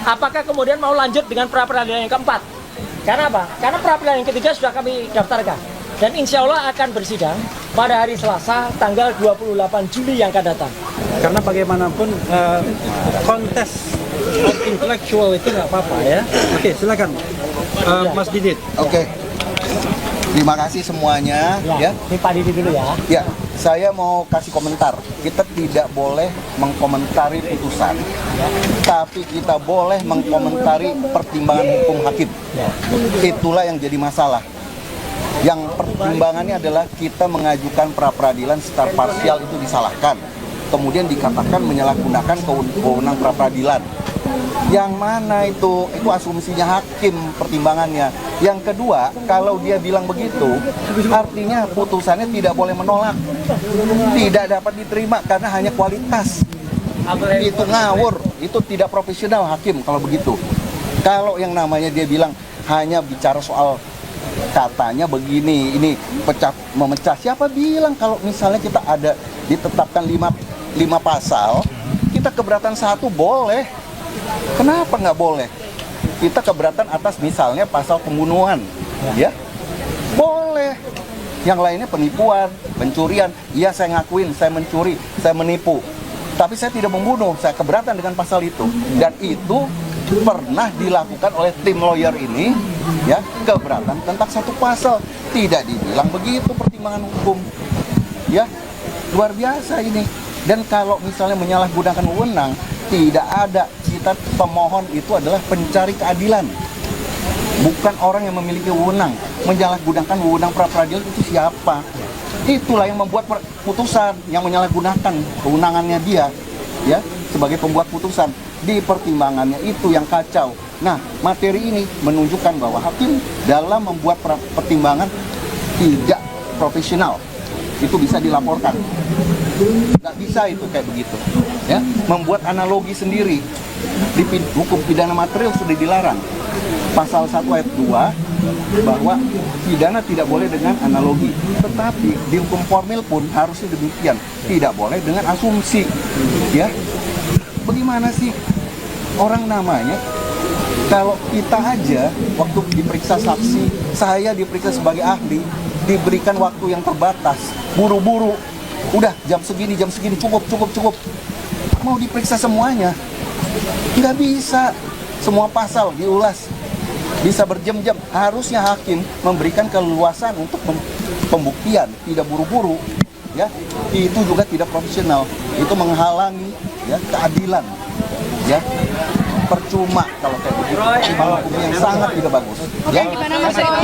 Apakah kemudian mau lanjut dengan pra-peradilan yang keempat? Karena apa? Karena pra-peradilan yang ketiga sudah kami daftarkan. Dan insya Allah akan bersidang pada hari Selasa tanggal 28 Juli yang akan datang. Karena bagaimanapun kontes intelektual itu nggak apa-apa ya. Oke, silakan Mas Didit. Oke. Terima kasih semuanya ya. Ini Pak Didi dulu ya. Ya, saya mau kasih komentar. Kita tidak boleh mengkomentari putusan, tapi kita boleh mengkomentari pertimbangan hukum hakim. Itulah yang jadi masalah. Yang pertimbangannya adalah kita mengajukan pra-peradilan secara parsial itu disalahkan. Kemudian dikatakan menyalahgunakan kewenangan pra-peradilan. Yang mana itu asumsinya hakim pertimbangannya. Yang kedua, kalau dia bilang begitu, artinya putusannya tidak boleh menolak. Tidak dapat diterima karena hanya kualitas. Itu ngawur, itu tidak profesional hakim kalau begitu. Kalau yang namanya dia bilang hanya bicara soal katanya begini, ini memecah. Siapa bilang kalau misalnya kita ada ditetapkan 5 pasal, kita keberatan 1 boleh. Kenapa nggak boleh? Kita keberatan atas misalnya pasal pembunuhan, ya boleh. Yang lainnya penipuan, pencurian. Iya, saya ngakuin, saya mencuri, saya menipu. Tapi saya tidak membunuh, saya keberatan dengan pasal itu. Dan itu pernah dilakukan oleh tim lawyer ini, ya, keberatan tentang 1 pasal. Tidak dibilang begitu pertimbangan hukum, ya, luar biasa ini. Dan kalau misalnya menyalahgunakan wewenang, tidak ada. Kita pemohon itu adalah pencari keadilan, bukan orang yang memiliki wewenang. Menyalahgunakan wewenang pra-peradilan itu siapa? Itulah yang membuat putusan, yang menyalahgunakan kewenangannya dia, ya, sebagai pembuat putusan. Di pertimbangannya itu yang kacau. Nah, materi ini menunjukkan bahwa hakim dalam membuat pertimbangan tidak profesional. Itu bisa dilaporkan. Nggak bisa itu kayak begitu, ya. Membuat analogi sendiri. Di hukum pidana material sudah dilarang. Pasal 1 ayat 2 bahwa pidana tidak boleh dengan analogi. Tetapi di hukum formil pun harusnya demikian. Tidak boleh dengan asumsi, ya. Bagaimana sih orang namanya? Kalau kita aja waktu diperiksa saksi, saya diperiksa sebagai ahli, diberikan waktu yang terbatas, buru-buru. Udah jam segini cukup. Mau diperiksa semuanya, nggak bisa. Semua pasal diulas, bisa berjam-jam. Harusnya hakim memberikan keleluasan untuk pembuktian, tidak buru-buru, ya. Itu juga tidak profesional. Itu menghalangi, ya, keadilan, ya. Percuma kalau kayak begitu. Kalau yang sangat tidak bagus. Ya. Gimana Mas Roy?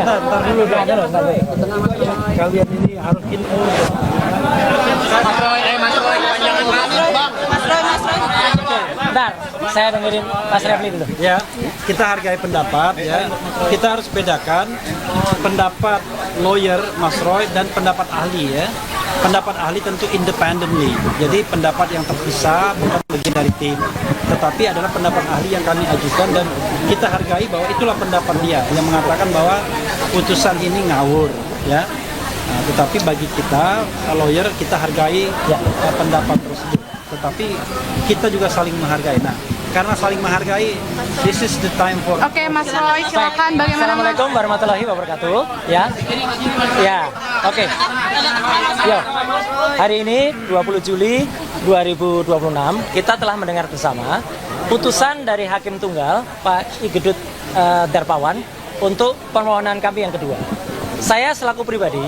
Ntar dulu kalian ini harus info. Mas Roy, Bentar, saya dengerin Mas Refli dulu. Ya, kita hargai pendapat, ya. Kita harus bedakan pendapat lawyer Mas Roy dan pendapat ahli, ya. Pendapat ahli tentu independently, jadi pendapat yang terpisah, bukan bagian dari tim, tetapi adalah pendapat ahli yang kami ajukan dan kita hargai bahwa itulah pendapat dia yang mengatakan bahwa putusan ini ngawur, ya. Nah, tetapi bagi kita lawyer, kita hargai pendapat tersebut, tetapi kita juga saling menghargai. Nah, karena saling menghargai, this is the time for. Oke, Mas Roy, silakan. Bagaimana? Assalamualaikum warahmatullahi wabarakatuh. Ya, oke. Yo, hari ini 20 Juli 2026 kita telah mendengar bersama putusan dari Hakim Tunggal Pak Igedut Darpawan untuk permohonan kami yang kedua. Saya selaku pribadi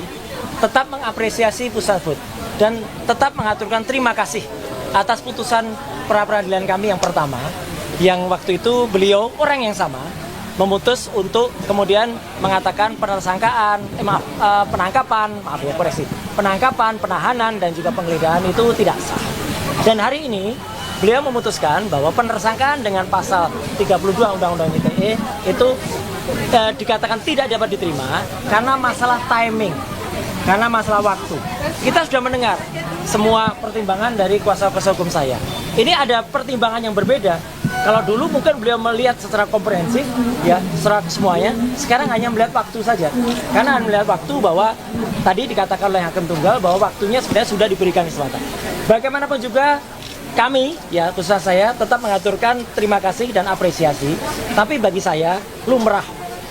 tetap mengapresiasi Pusat Food dan tetap mengaturkan terima kasih atas putusan pra-peradilan kami yang pertama, yang waktu itu beliau orang yang sama memutus untuk kemudian mengatakan penangkapan, penahanan dan juga penggeledahan itu tidak sah. Dan hari ini beliau memutuskan bahwa penersangkaan dengan pasal 32 Undang-Undang ITE itu dikatakan tidak dapat diterima karena masalah timing, karena masalah waktu. Kita sudah mendengar semua pertimbangan dari kuasa hukum saya. Ini ada pertimbangan yang berbeda. Kalau dulu mungkin beliau melihat secara komprehensif, ya, secara semuanya. Sekarang hanya melihat waktu saja. Karena melihat waktu bahwa tadi dikatakan oleh Hakim Tunggal bahwa waktunya sebenarnya sudah diberikan kesempatan. Bagaimanapun juga kami, ya putusan saya tetap mengaturkan terima kasih dan apresiasi. Tapi bagi saya lumrah,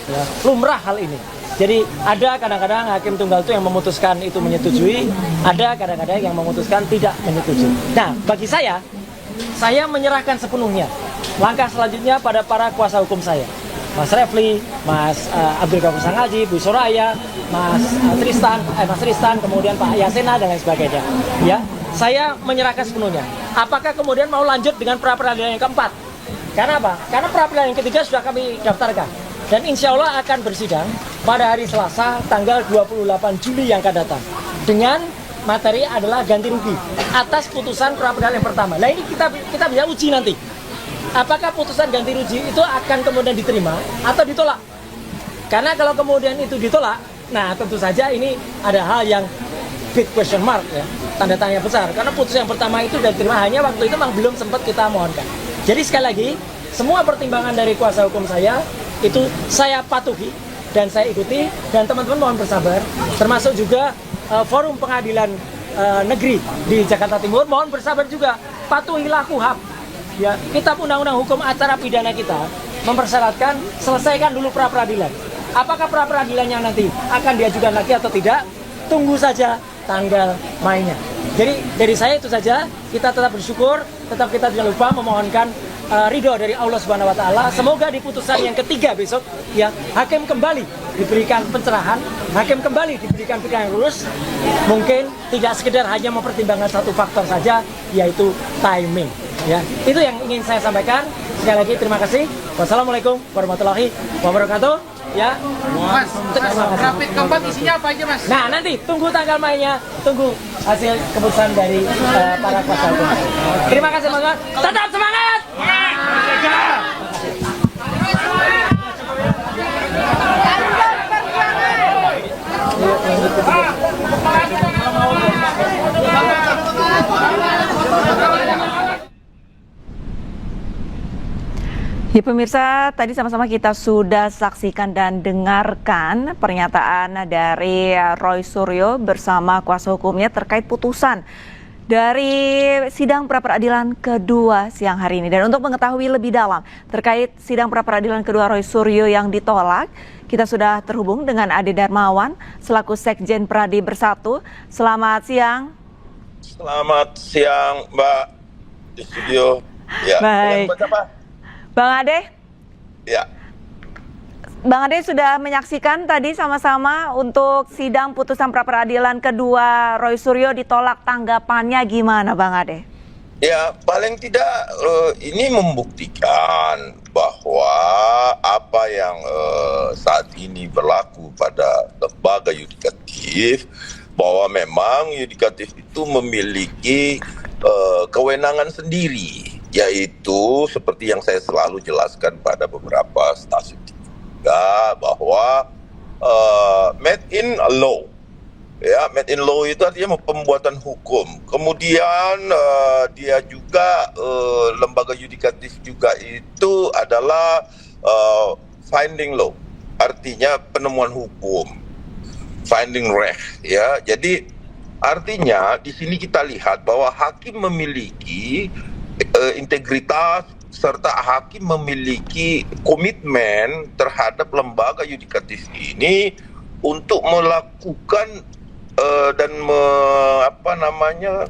ya, lumrah hal ini. Jadi ada kadang-kadang hakim tunggal itu yang memutuskan itu menyetujui, ada kadang-kadang yang memutuskan tidak menyetujui. Nah, bagi saya menyerahkan sepenuhnya. Langkah selanjutnya pada para kuasa hukum saya, Mas Refli, Mas Abdul Ghafur Sangaji, Bu Soraya, Mas Tristan, kemudian Pak Yasena dan lain sebagainya. Ya, saya menyerahkan sepenuhnya. Apakah kemudian mau lanjut dengan pra peradilan yang keempat? Karena apa? Karena pra peradilan yang ketiga sudah kami daftarkan. Dan insya Allah akan bersidang pada hari Selasa tanggal 28 Juli yang akan datang. Dengan materi adalah ganti rugi atas putusan pra peradilan yang pertama. Nah ini kita bisa uji nanti. Apakah putusan ganti rugi itu akan kemudian diterima atau ditolak? Karena kalau kemudian itu ditolak, nah tentu saja ini ada hal yang big question mark ya, tanda tanya besar. Karena putusan yang pertama itu sudah diterima, hanya waktu itu memang belum sempat kita mohonkan. Jadi sekali lagi, semua pertimbangan dari kuasa hukum saya itu saya patuhi dan saya ikuti, dan teman-teman mohon bersabar, termasuk juga forum pengadilan negeri di Jakarta Timur mohon bersabar juga, patuhilah KUHAP. Ya, kitab undang-undang hukum acara pidana kita mempersyaratkan selesaikan dulu pra peradilan. Apakah pra peradilannya nanti akan diajukan lagi atau tidak? Tunggu saja tanggal mainnya. Jadi dari saya itu saja, kita tetap bersyukur, tetap kita jangan lupa memohonkan ridho dari Allah Subhanahu wa taala. Semoga di putusan yang ketiga besok ya, hakim kembali diberikan pencerahan, hakim kembali diberikan pikiran yang lurus. Mungkin tidak sekedar hanya mempertimbangkan satu faktor saja, yaitu timing. Ya, itu yang ingin saya sampaikan. Sekali lagi terima kasih. Wassalamualaikum warahmatullahi wabarakatuh. Ya, Mas, rapid keempat isinya apa aja, Mas? nah nanti tunggu tanggal mainnya, tunggu hasil keputusan dari para kuasa hukum. Terima kasih teman-teman. Tetap semangat. Ya pemirsa, tadi sama-sama kita sudah saksikan dan dengarkan pernyataan dari Roy Suryo bersama kuasa hukumnya terkait putusan dari sidang pra-peradilan kedua siang hari ini. Dan untuk mengetahui lebih dalam terkait sidang pra-peradilan kedua Roy Suryo yang ditolak, kita sudah terhubung dengan Ade Darmawan selaku Sekjen Pradi Bersatu. Selamat siang. Selamat siang, Mbak, di studio. Ya, baik. Bang Ade? Ya. Bang Ade sudah menyaksikan tadi sama-sama untuk sidang putusan pra-peradilan kedua Roy Suryo ditolak, tanggapannya gimana Bang Ade? Ya, paling tidak ini membuktikan bahwa apa yang saat ini berlaku pada lembaga yudikatif, bahwa memang yudikatif itu memiliki kewenangan sendiri, yaitu seperti yang saya selalu jelaskan pada beberapa stasiun juga, bahwa made in law, ya, made in law itu artinya pembuatan hukum. Kemudian dia juga lembaga yudikatif juga itu adalah finding law, artinya penemuan hukum, finding reh, ya. Jadi artinya di sini kita lihat bahwa hakim memiliki integritas serta hakim memiliki komitmen terhadap lembaga yudikatif ini untuk melakukan dan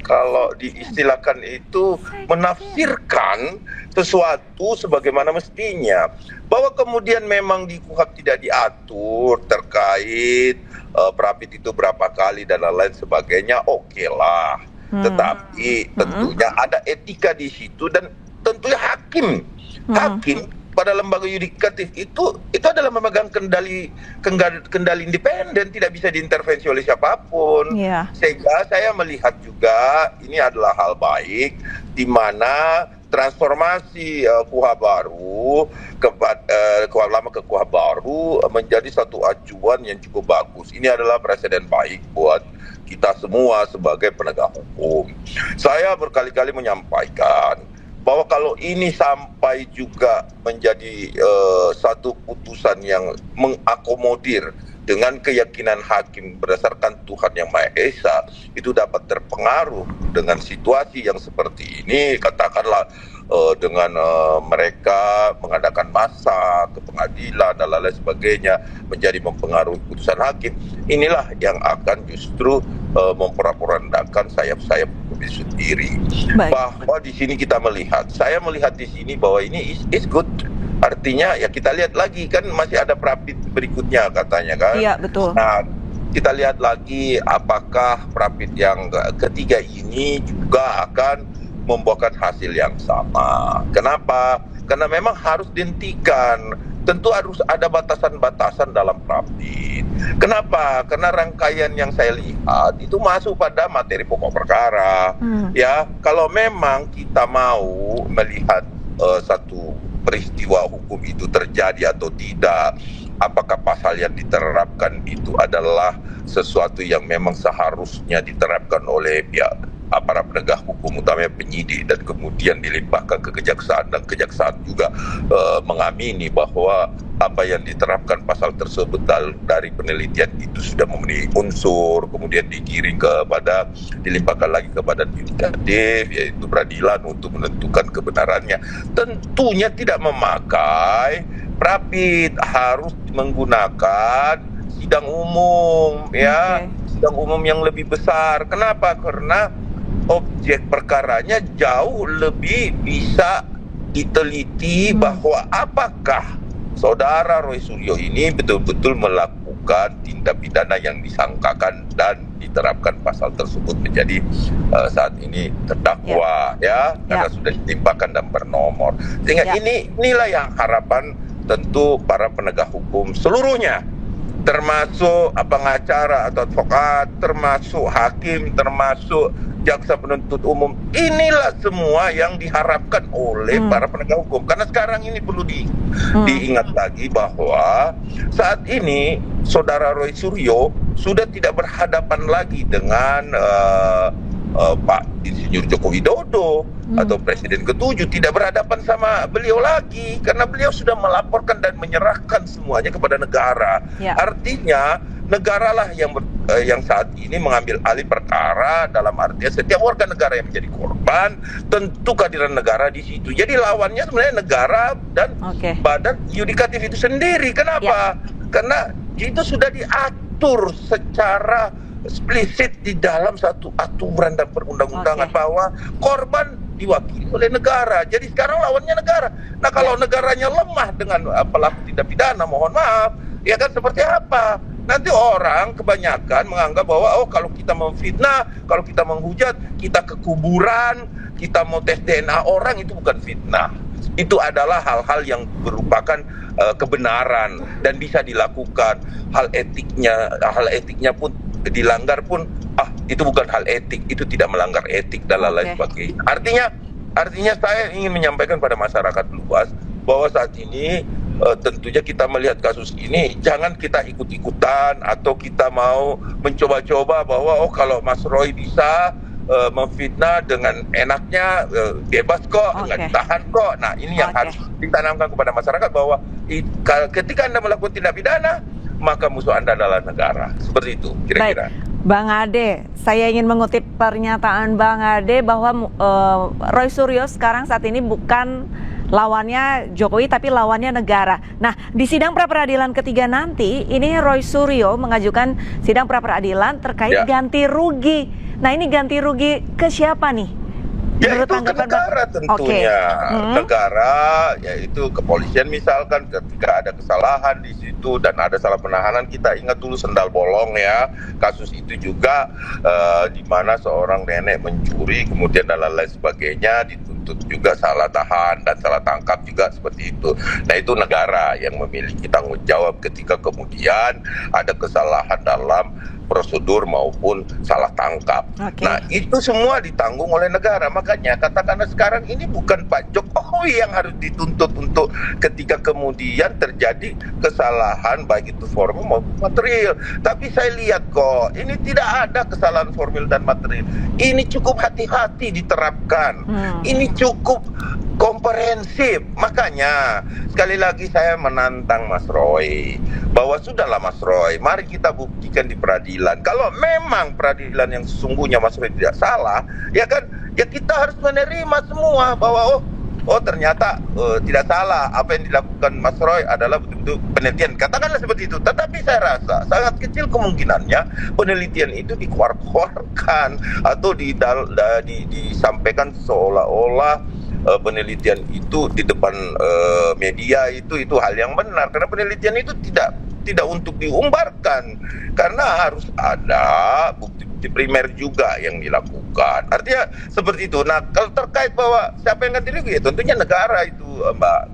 kalau diistilahkan itu menafsirkan sesuatu sebagaimana mestinya. Bahwa kemudian memang di KUHAP tidak diatur terkait prapit itu berapa kali dan lain-lain sebagainya, oke lah. Tetapi tentunya ada etika di situ, dan tentunya hakim pada lembaga yudikatif itu adalah memegang kendali independen, tidak bisa diintervensi oleh siapapun. Sehingga saya melihat juga ini adalah hal baik, di mana transformasi KUHAP baru KUHAP lama ke KUHAP baru menjadi satu acuan yang cukup bagus. Ini adalah presiden baik buat kita semua sebagai penegak hukum. Saya berkali-kali menyampaikan bahwa kalau ini sampai juga menjadi satu putusan yang mengakomodir dengan keyakinan hakim berdasarkan Tuhan Yang Maha Esa itu dapat terpengaruh dengan situasi yang seperti ini, katakanlah dengan mereka mengadakan massa ke pengadilan dan lain sebagainya, menjadi mempengaruhi putusan hakim, inilah yang akan justru memporak-porandakan sayap-sayap hukum itu sendiri. Baik. Bahwa di sini saya melihat di sini bahwa ini is good. Artinya ya kita lihat lagi, kan masih ada prapit berikutnya katanya kan. Iya, betul. Nah, kita lihat lagi apakah prapit yang ketiga ini juga akan membuahkan hasil yang sama. Kenapa? Karena memang harus dihentikan. Tentu harus ada batasan-batasan dalam prapit. Kenapa? Karena rangkaian yang saya lihat itu masuk pada materi pokok perkara. Ya, kalau memang kita mau melihat satu peristiwa hukum itu terjadi atau tidak, apakah pasal yang diterapkan itu adalah sesuatu yang memang seharusnya diterapkan oleh pihak aparat penegak hukum, utamanya penyidik, dan kemudian dilimpahkan ke kejaksaan, dan kejaksaan juga mengamini bahwa apa yang diterapkan pasal tersebut dari penelitian itu sudah memenuhi unsur, kemudian dilimpahkan lagi kepada yudikatif, yaitu peradilan, untuk menentukan kebenarannya. Tentunya tidak memakai prapit, harus menggunakan sidang umum, ya, sidang umum yang lebih besar. Kenapa? Karena objek perkaranya jauh lebih bisa diteliti bahwa apakah saudara Roy Suryo ini betul-betul melakukan tindak pidana yang disangkakan dan diterapkan pasal tersebut menjadi saat ini terdakwa, ya, karena sudah ditimpakan dan bernomor. Sehingga inilah yang harapan tentu para penegak hukum seluruhnya, termasuk pengacara atau advokat, termasuk hakim, termasuk jaksa penuntut umum. Inilah semua yang diharapkan oleh para penegak hukum. Karena sekarang ini perlu diingat lagi bahwa saat ini saudara Roy Suryo sudah tidak berhadapan lagi dengan Pak Insinyur Joko Widodo atau Presiden ke-7, tidak berhadapan sama beliau lagi karena beliau sudah melaporkan dan menyerahkan semuanya kepada negara. Artinya negaralah yang saat ini mengambil alih perkara, dalam artian setiap warga negara yang menjadi korban, tentu kehadiran negara di situ. Jadi lawannya sebenarnya negara dan badan yudikatif itu sendiri. Kenapa? Karena itu sudah diatur secara eksplisit di dalam satu aturan dan perundang-undangan bahwa korban diwakili oleh negara. Jadi sekarang lawannya negara. Nah, kalau negaranya lemah dengan pelaku tindak pidana, mohon maaf, ya kan seperti apa? Nanti orang kebanyakan menganggap bahwa kalau kita memfitnah, kalau kita menghujat, kita ke kuburan, kita mau tes DNA orang, itu bukan fitnah. Itu adalah hal-hal yang merupakan kebenaran dan bisa dilakukan. Hal etiknya pun dilanggar pun itu bukan hal etik, itu tidak melanggar etik dan lain sebagainya. Artinya saya ingin menyampaikan pada masyarakat luas bahwa saat ini tentunya kita melihat kasus ini, jangan kita ikut-ikutan atau kita mau mencoba-coba bahwa kalau Mas Roy bisa memfitnah dengan enaknya, bebas kok, nggak ditahan kok. Nah, ini yang harus ditanamkan kepada masyarakat bahwa ketika Anda melakukan tindak pidana, maka musuh Anda adalah negara. Seperti itu kira-kira. Bang Ade, saya ingin mengutip pernyataan Bang Ade bahwa Roy Suryo sekarang saat ini bukan lawannya Jokowi tapi lawannya negara. Nah, di sidang pra-peradilan ketiga nanti ini Roy Suryo mengajukan sidang pra-peradilan terkait ganti rugi. Nah, ini ganti rugi ke siapa nih? Ya, itu ke negara tentunya. Negara, yaitu kepolisian misalkan, ketika ada kesalahan di situ dan ada salah penahanan, kita ingat dulu sendal bolong ya, kasus itu juga di mana seorang nenek mencuri kemudian dan lain sebagainya, dituntut juga salah tahan dan salah tangkap juga seperti itu. Nah, itu negara yang memiliki tanggung jawab ketika kemudian ada kesalahan dalam prosedur maupun salah tangkap. Nah, itu semua ditanggung oleh negara. Makanya katakanlah sekarang ini bukan Pak Jokowi yang harus dituntut untuk ketika kemudian terjadi kesalahan baik itu formil maupun material. Tapi saya lihat kok ini tidak ada kesalahan formil dan material. Ini cukup hati-hati diterapkan. Ini cukup komprehensif. Makanya sekali lagi saya menantang Mas Roy bahwa sudahlah Mas Roy, mari kita buktikan di peradilan. Kalau memang peradilan yang sesungguhnya Mas Roy tidak salah, ya kan, ya kita harus menerima semua bahwa oh ternyata tidak salah, apa yang dilakukan Mas Roy adalah betul-betul penelitian, katakanlah seperti itu. Tetapi saya rasa sangat kecil kemungkinannya penelitian itu dikeluarkan atau disampaikan seolah-olah penelitian itu di depan media itu hal yang benar, karena penelitian itu tidak untuk diumbarkan, karena harus ada bukti primer juga yang dilakukan. Artinya seperti itu. Nah, kalau terkait bahwa siapa yang ganti rugi, ya tentunya negara itu, Mbak,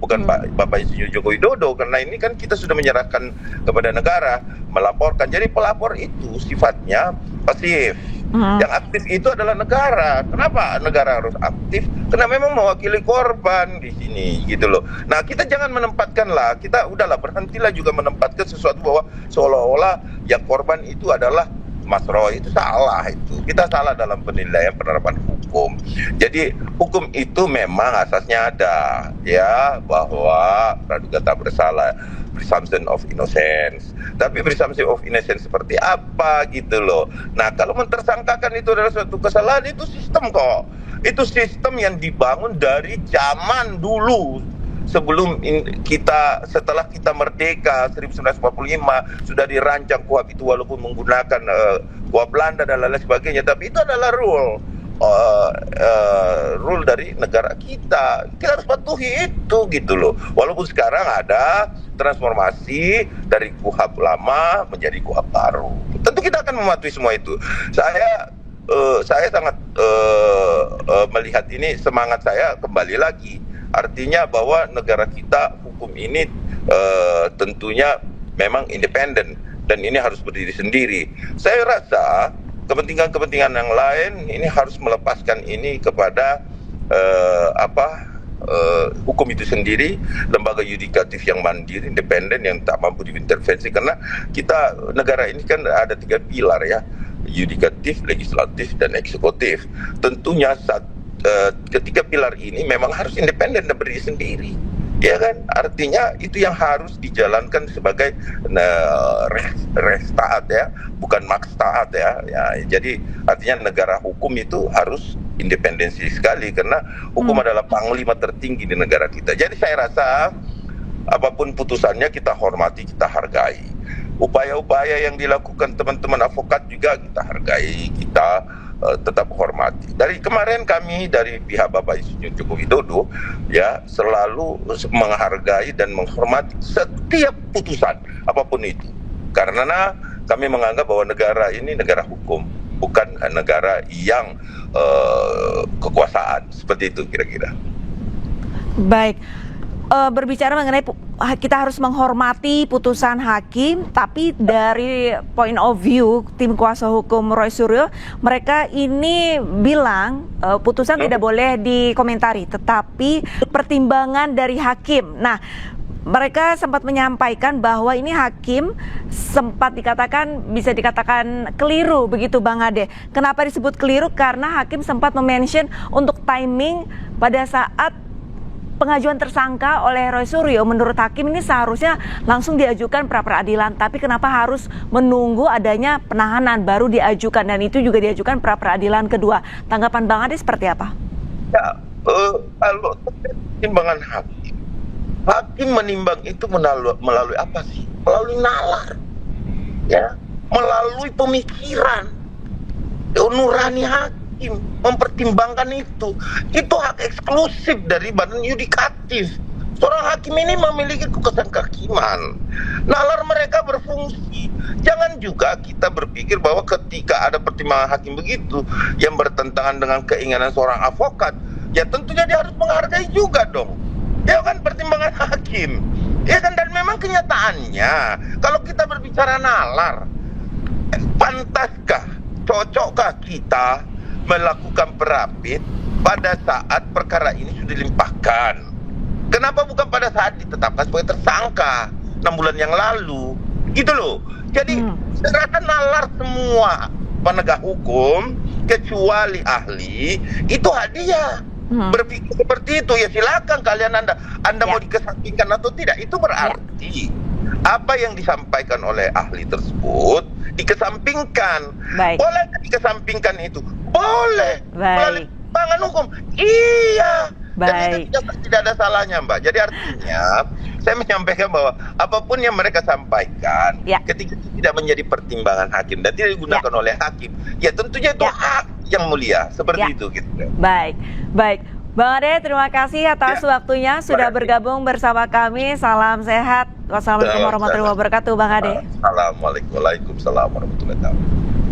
bukan Bapak Insinyur Joko Widodo, karena ini kan kita sudah menyerahkan kepada negara melaporkan. Jadi pelapor itu sifatnya pasif. Yang aktif itu adalah negara. Kenapa negara harus aktif? Karena memang mewakili korban di sini, gitu loh. Nah, kita jangan menempatkanlah, kita udahlah berhentilah juga menempatkan sesuatu bahwa seolah-olah yang korban itu adalah Mas Roy. Itu salah itu. Kita salah dalam penilaian penerapan hukum. Jadi hukum itu memang asasnya ada, ya, bahwa praduga tak bersalah, presumption of innocence. Tapi presumption of innocence seperti apa gitu loh. Nah, kalau mentersangkakan itu adalah suatu kesalahan, itu sistem kok. Itu sistem yang dibangun dari zaman dulu. Setelah kita merdeka 1945 sudah dirancang KUHP itu, walaupun menggunakan KUHP Belanda dan lain sebagainya, tapi itu adalah rule dari negara kita. Kita harus patuhi itu gitu loh. Walaupun sekarang ada transformasi dari KUHP lama menjadi KUHP baru. Tentu kita akan mematuhi semua itu. Saya sangat melihat ini, semangat saya kembali lagi. Artinya bahwa negara kita hukum ini tentunya memang independen dan ini harus berdiri sendiri. Saya rasa kepentingan-kepentingan yang lain ini harus melepaskan ini kepada hukum itu sendiri, lembaga yudikatif yang mandiri, independen, yang tak mampu diintervensi. Karena negara ini kan ada 3 pilar, ya, yudikatif, legislatif, dan eksekutif. Tentunya ketiga pilar ini memang harus independen dan berdiri sendiri, ya kan? Artinya itu yang harus dijalankan sebagai res taat, ya, bukan maks taat, ya. Jadi artinya negara hukum itu harus independensi sekali, karena hukum adalah panglima tertinggi di negara kita. Jadi saya rasa apapun putusannya kita hormati, kita hargai. Upaya-upaya yang dilakukan teman-teman advokat juga kita hargai, kita tetap hormati. Dari kemarin kami dari pihak Bapak Insinyur Joko Widodo, ya, selalu menghargai dan menghormati setiap putusan apapun itu, karena kami menganggap bahwa negara ini negara hukum, bukan negara yang kekuasaan. Seperti itu kira-kira. Baik. Berbicara mengenai kita harus menghormati putusan hakim, tapi dari point of view tim kuasa hukum Roy Suryo, mereka ini bilang putusan tidak boleh dikomentari, tetapi pertimbangan dari hakim. Nah, mereka sempat menyampaikan bahwa ini hakim sempat bisa dikatakan keliru, begitu Bang Ade. Kenapa disebut keliru? Karena hakim sempat mention untuk timing pada saat pengajuan tersangka oleh Roy Suryo. Menurut hakim ini seharusnya langsung diajukan pra peradilan, tapi kenapa harus menunggu adanya penahanan baru diajukan, dan itu juga diajukan pra peradilan kedua. Tanggapan Bang Ade seperti apa? Ya, kalau pertimbangan hakim menimbang itu melalui apa sih? Melalui nalar, ya, melalui pemikiran nurani hakim. Mempertimbangkan itu hak eksklusif dari badan yudikatif. Seorang hakim ini memiliki kekuasaan kehakiman. Nalar mereka berfungsi. Jangan juga kita berpikir bahwa ketika ada pertimbangan hakim begitu yang bertentangan dengan keinginan seorang advokat, ya tentunya dia harus menghargai juga dong, ya kan, pertimbangan hakim, ya kan. Dan memang kenyataannya kalau kita berbicara nalar, pantaskah, cocokkah kita melakukan perapit pada saat perkara ini sudah dilimpahkan? Kenapa bukan pada saat ditetapkan sebagai tersangka 6 bulan yang lalu, gitu loh. Jadi saya rasa nalar semua penegak hukum kecuali ahli itu hadiah. berpikir seperti itu, ya silakan kalian Anda mau dikesampingkan atau tidak. Itu berarti apa yang disampaikan oleh ahli tersebut dikesampingkan. Boleh dikesampingkan itu? Boleh. Melalui pertimbangan hukum. Iya. Dan itu tidak ada salahnya, Mbak. Jadi artinya saya menyampaikan bahwa apapun yang mereka sampaikan ketika itu tidak menjadi pertimbangan hakim dan tidak digunakan oleh hakim, ya tentunya itu hak yang mulia seperti itu gitu. Baik. Bang Ade, terima kasih atas waktunya sudah bergabung bersama kami. Salam sehat. Wassalamualaikum warahmatullahi wabarakatuh, Bang Ade. Assalamualaikum warahmatullahi wabarakatuh.